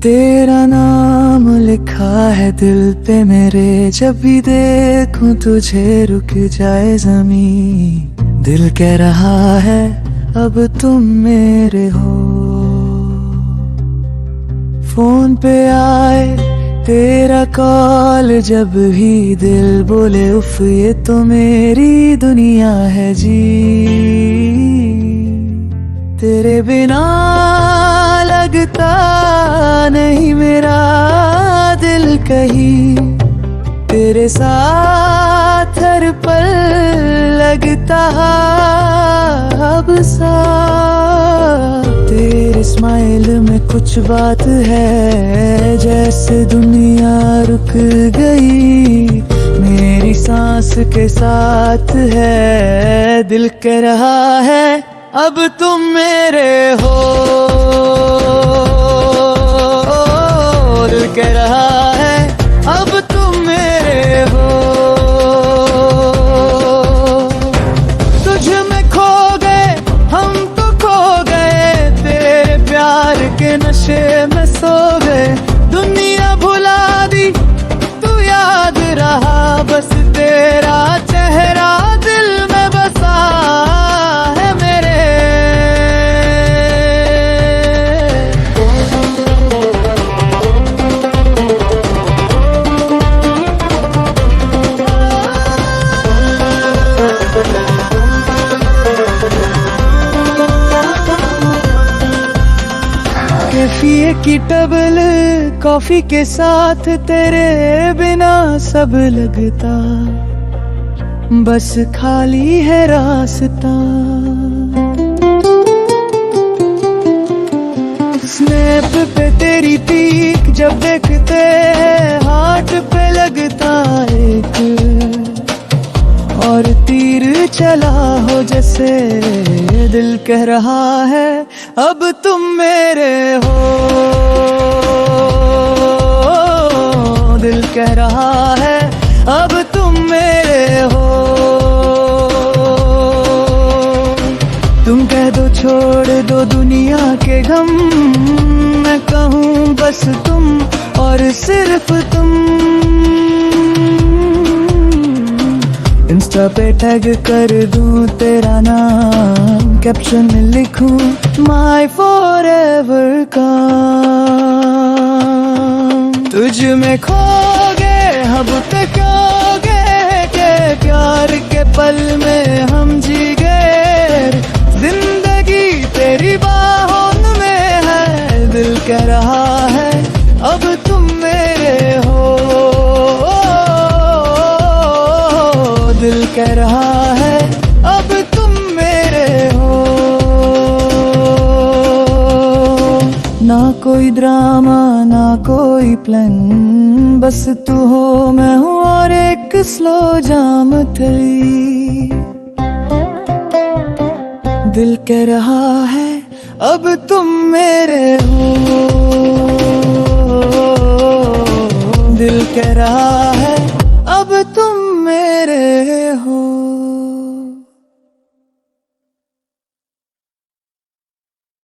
तेरा नाम लिखा है दिल पे मेरे, जब भी देखूं तुझे रुक जाए ज़मीं। दिल कह रहा है अब तुम मेरे हो। फोन पे आए तेरा कॉल जब भी दिल बोले उफ ये तो मेरी दुनिया है जी। तेरे बिना लगता नहीं मेरा दिल कहीं, तेरे साथ हर पल लगता अब सा। तेरे स्माइल में कुछ बात है जैसे दुनिया रुक गई, मेरी सांस के साथ है। दिल कह रहा है अब तुम मेरे हो। दिल कह रहा है अब तुम मेरे हो। तुझ में खो गए हम तो खो गए, तेरे प्यार के नशे में सो गए। दुनिया भुला दी तू याद रहा, बस तेरा चेहरा दिल में बसा है मेरे। कैफिए की टेबल कॉफी के साथ तेरे बिना सब लगता, बस खाली है रास्ता। स्नैप पे तेरी पीक जब देखते हैं हार्ट पे लगता एक, और तीर चला हो जैसे दिल कह रहा है अब तुम मेरे हो। दिल कह रहा है अब तुम मेरे हो। तुम कह दो छोड़ दो दुनिया के गम, मैं कहूँ बस तुम और सिर्फ तुम। इंस्टा पे टैग कर दूं तेरा नाम, कैप्शन में लिखूं माय फॉरएवर का। तुझ में खो गए अब तक हो गए के प्यार के पल में हम जी गए। जिंदगी तेरी बाहों में है, दिल कह रहा है अब तुम मेरे हो। दिल कह रहा है अब तुम मेरे हो। ना कोई ड्रामा ना कोई प्लान, बस तू हो मैं हूँ और एक स्लो जाम थी। दिल कह रहा है अब तुम मेरे हो। दिल कह रहा है अब तुम मेरे